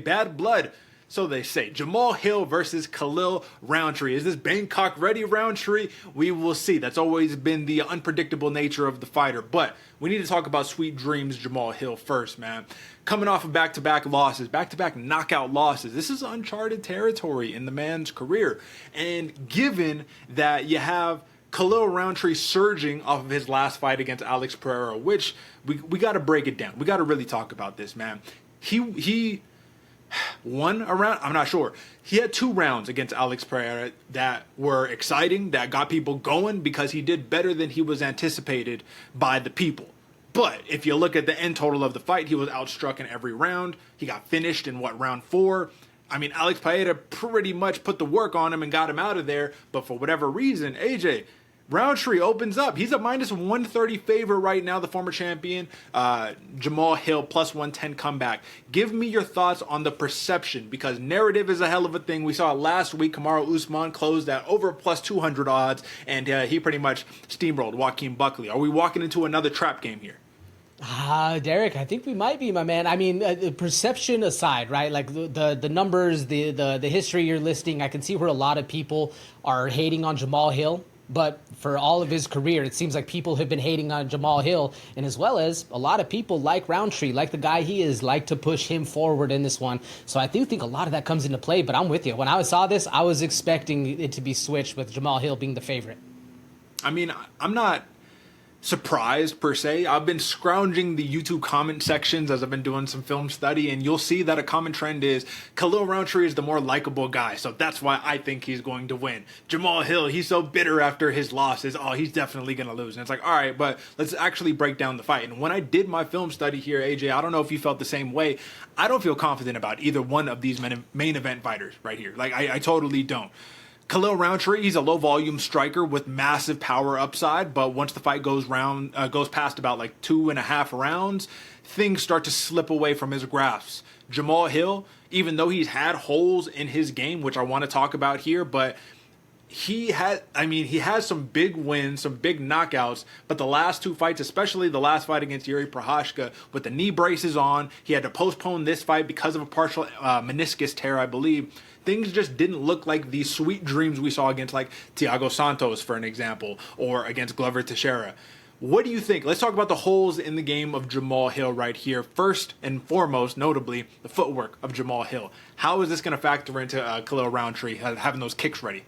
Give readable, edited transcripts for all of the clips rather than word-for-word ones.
bad blood. So they say. Jamahal Hill versus Khalil Rountree. Is this Bangkok ready, Rountree? We will see. That's always been the unpredictable nature of the fighter. But we need to talk about sweet dreams Jamahal Hill first, man. Coming off of back-to-back losses, back-to-back knockout losses. This is uncharted territory in the man's career. And given that you have Khalil Rountree surging off of his last fight against Alex Pereira, which we got to break it down. We got to really talk about this, man. He won a round. I'm not sure. He had 2 rounds against Alex Pereira that were exciting, that got people going because he did better than he was anticipated by the people. But if you look at the end total of the fight, he was outstruck in every round. He got finished in round 4. I mean, Alex Pereira pretty much put the work on him and got him out of there. But for whatever reason, AJ, Rountree opens up. He's a minus 130 favorite right now, the former champion. Jamahal Hill plus 110 comeback. Give me your thoughts on the perception, because narrative is a hell of a thing. We saw it last week. Kamaru Usman closed at over plus 200 odds, and he pretty much steamrolled Joaquin Buckley. Are we walking into another trap game here? Derek, I think we might be, my man. I mean, perception aside, right? Like the numbers, the history you're listing, I can see where a lot of people are hating on Jamahal Hill. But for all of his career, it seems like people have been hating on Jamahal Hill, and as well as a lot of people like Rountree, like the guy he is, like to push him forward in this one. So I do think a lot of that comes into play, but I'm with you. When I saw this, I was expecting it to be switched with Jamahal Hill being the favorite. I mean, I'm not surprised per se. I've been scrounging the YouTube comment sections as I've been doing some film study, and you'll see that a common trend is Khalil Rountree is the more likable guy, so that's why I think he's going to win. Jamahal Hill, he's so bitter after his losses. Oh, he's definitely going to lose. And it's like, all right, but let's actually break down the fight. And when I did my film study here, AJ, I don't know if you felt the same way. I don't feel confident about either one of these main event fighters right here. Like, I totally don't. Khalil Rountree, he's a low-volume striker with massive power upside, but once the fight goes past about like 2.5 rounds, things start to slip away from his grasp. Jamahal Hill, even though he's had holes in his game, which I want to talk about here, but he has some big wins, some big knockouts, but the last 2 fights, especially the last fight against Yuri Prochazka, with the knee braces on, he had to postpone this fight because of a partial meniscus tear, I believe. Things just didn't look like the sweet dreams we saw against like Thiago Santos, for an example, or against Glover Teixeira. What do you think? Let's talk about the holes in the game of Jamahal Hill right here. First and foremost, notably, the footwork of Jamahal Hill. How is this going to factor into Khalil Rountree having those kicks ready?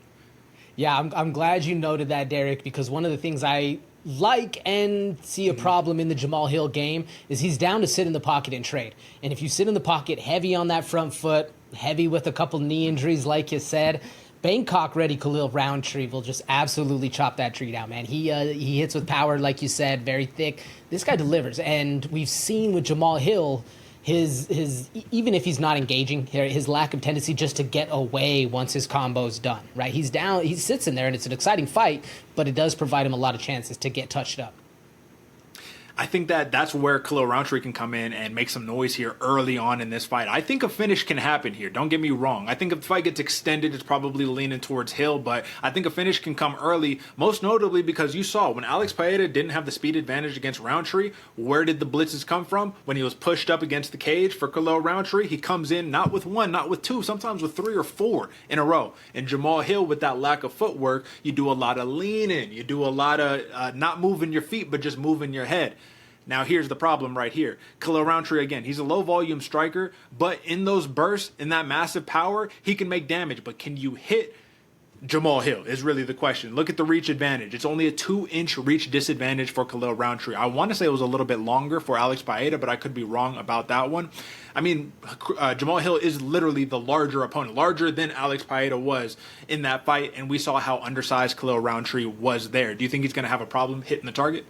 Yeah, I'm glad you noted that, Derek, because one of the things I like and see a problem in the Jamahal Hill game is he's down to sit in the pocket and trade. And if you sit in the pocket heavy on that front foot, heavy with a couple knee injuries, like you said, Bangkok-ready Khalil Rountree will just absolutely chop that tree down, man. He hits with power, like you said, very thick. This guy delivers, and we've seen with Jamahal Hill, his even if he's not engaging, his lack of tendency just to get away once his combo's done, right? He's down, he sits in there, and it's an exciting fight, but it does provide him a lot of chances to get touched up. I think that's where Khalil Rountree can come in and make some noise here early on in this fight. I think a finish can happen here. Don't get me wrong. I think if the fight gets extended, it's probably leaning towards Hill, but I think a finish can come early, most notably because you saw when Alex Pereira didn't have the speed advantage against Rountree, where did the blitzes come from? When he was pushed up against the cage for Khalil Rountree, he comes in not with 1, not with 2, sometimes with 3 or 4 in a row. And Jamahal Hill, with that lack of footwork, you do a lot of leaning. You do a lot of not moving your feet, but just moving your head. Now, here's the problem right here. Khalil Rountree, again, he's a low-volume striker, but in those bursts, in that massive power, he can make damage. But can you hit Jamahal Hill is really the question. Look at the reach advantage. It's only a 2-inch reach disadvantage for Khalil Rountree. I want to say it was a little bit longer for Alex Pereira, but I could be wrong about that one. I mean, Jamahal Hill is literally the larger opponent, larger than Alex Pereira was in that fight, and we saw how undersized Khalil Rountree was there. Do you think he's going to have a problem hitting the target?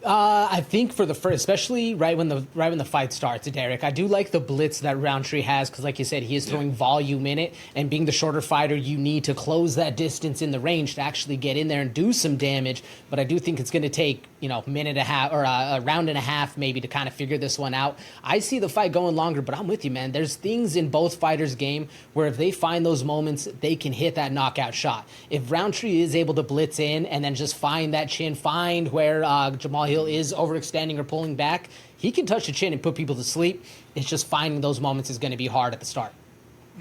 I think for the first, especially right when the fight starts, Derek, I do like the blitz that Rountree has because, like you said, he is throwing volume in it. And being the shorter fighter, you need to close that distance in the range to actually get in there and do some damage. But I do think it's going to take a minute and a half or a round and a half maybe to kind of figure this one out. I see the fight going longer, but I'm with you, man. There's things in both fighters' game where if they find those moments, they can hit that knockout shot. If Rountree is able to blitz in and then just find that chin, find where Jamahal Hill is overextending or pulling back, he can touch the chin and put people to sleep. It's just finding those moments is going to be hard at the start.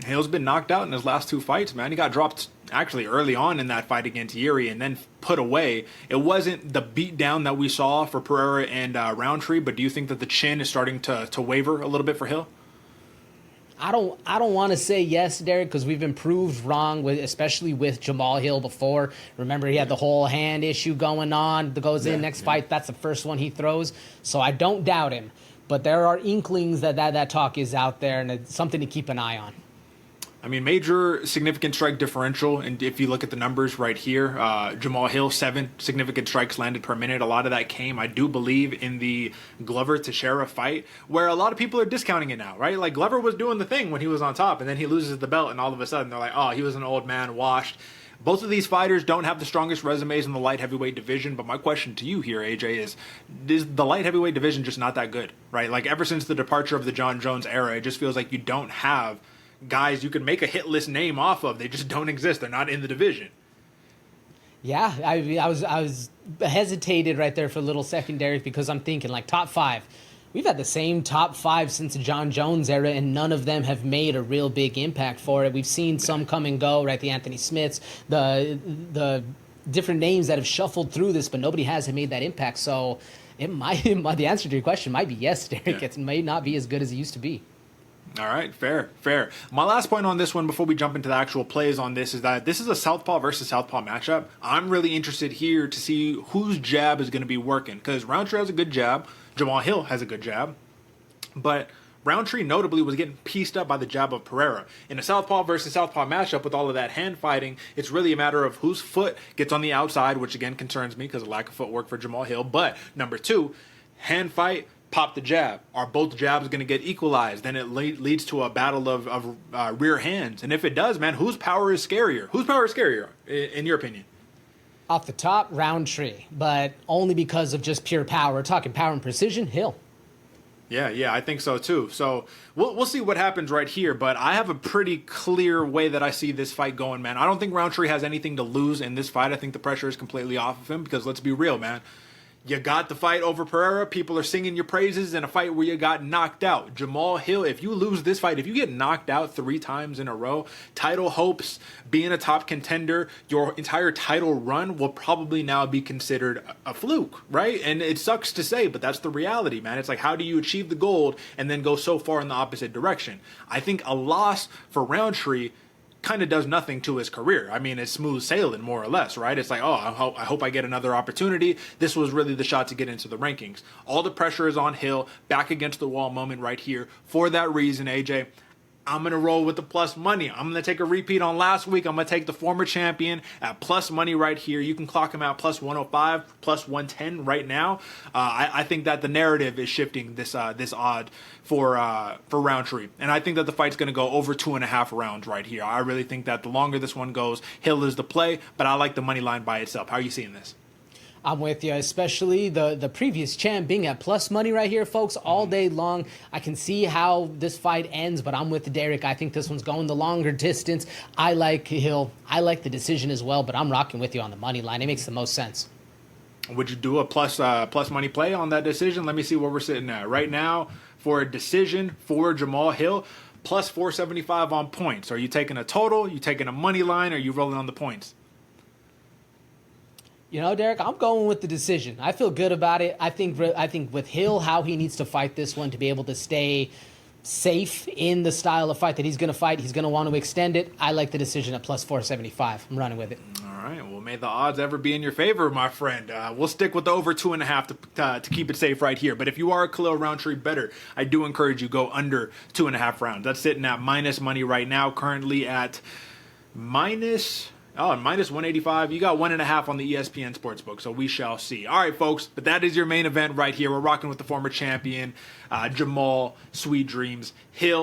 Hill's been knocked out in his last 2 fights, man. He got dropped actually early on in that fight against Yuri and then put away. It wasn't the beatdown that we saw for Pereira and Rountree, but do you think that the chin is starting to waver a little bit for Hill? I don't want to say yes, Derek, because we've been proved wrong, especially with Jamahal Hill before. Remember, he had the whole hand issue going on. That goes in next fight. That's the first one he throws. So I don't doubt him. But there are inklings that talk is out there, and it's something to keep an eye on. I mean, major significant strike differential, and if you look at the numbers right here, Jamahal Hill, 7 significant strikes landed per minute. A lot of that came, I do believe, in the Glover-Teixeira fight, where a lot of people are discounting it now, right? Like, Glover was doing the thing when he was on top, and then he loses the belt, and all of a sudden they're like, oh, he was an old man, washed. Both of these fighters don't have the strongest resumes in the light heavyweight division, but my question to you here, AJ, is the light heavyweight division just not that good, right? Like, ever since the departure of the John Jones era, it just feels like you don't have guys you could make a hit list name off of. They just don't exist. They're not in the division. Yeah, I was hesitated right there for a little second, Derek, because I'm thinking like top 5. We've had the same top 5 since the John Jones era, and none of them have made a real big impact for it. We've seen some come and go, right? The Anthony Smiths, the different names that have shuffled through this, but nobody has made that impact. So the answer to your question might be yes, Derek. Yeah. It may not be as good as it used to be. All right, fair. My last point on this one before we jump into the actual plays on this is that this is a southpaw versus southpaw matchup. I'm really interested here to see whose jab is going to be working, because Rountree has a good jab, Jamahal Hill has a good jab, but Rountree notably was getting pieced up by the jab of Pereira. In a southpaw versus southpaw matchup with all of that hand fighting, it's really a matter of whose foot gets on the outside, which again concerns me because of lack of footwork for Jamahal Hill. But number 2, hand fight, pop the jab. Are both jabs going to get equalized? Then it leads to a battle of rear hands. And if it does, man, whose power is scarier? Whose power is scarier, in your opinion? Off the top, Rountree, but only because of just pure power. We're talking power and precision, Hill. Yeah, I think so too. So we'll see what happens right here, but I have a pretty clear way that I see this fight going, man. I don't think Rountree has anything to lose in this fight. I think the pressure is completely off of him because let's be real, man. You got the fight over Pereira. People are singing your praises in a fight where you got knocked out. Jamahal Hill, if you lose this fight, if you get knocked out 3 times in a row, title hopes, being a top contender, your entire title run will probably now be considered a fluke, right? And it sucks to say, but that's the reality, man. It's like, how do you achieve the gold and then go so far in the opposite direction? I think a loss for Rountree kind of does nothing to his career. I mean, it's smooth sailing, more or less, right? It's like, oh, I hope I get another opportunity. This was really the shot to get into the rankings. All the pressure is on Hill, back against the wall moment right here. For that reason, AJ, I'm going to roll with the plus money. I'm going to take a repeat on last week. I'm going to take the former champion at plus money right here. You can clock him out plus 105, plus 110 right now. I think that the narrative is shifting this odd for Rountree. And I think that the fight's going to go over 2.5 rounds right here. I really think that the longer this one goes, Hill is the play, but I like the money line by itself. How are you seeing this? I'm with you, especially the previous champ being at plus money right here, folks, all day long. I can see how this fight ends, but I'm with Derek. I think this one's going the longer distance. I like Hill. I like the decision as well, but I'm rocking with you on the money line. It makes the most sense. Would you do a plus money play on that decision? Let me see where we're sitting at. Right now, for a decision for Jamahal Hill, plus 475 on points. Are you taking a total? You taking a money line? Or are you rolling on the points? You know, Derek, I'm going with the decision. I feel good about it. I think with Hill, how he needs to fight this one to be able to stay safe in the style of fight that he's going to fight. He's going to want to extend it. I like the decision at plus 475. I'm running with it. All right. Well, may the odds ever be in your favor, my friend. We'll stick with the over 2.5 to keep it safe right here. But if you are a Khalil Rountree bettor, I do encourage you go under 2.5 rounds. That's sitting at minus money right now, currently at minus 185. You got 1.5 on the ESPN Sportsbook, so we shall see. All right, folks, but that is your main event right here. We're rocking with the former champion, Jamahal, Sweet Dreams, Hill.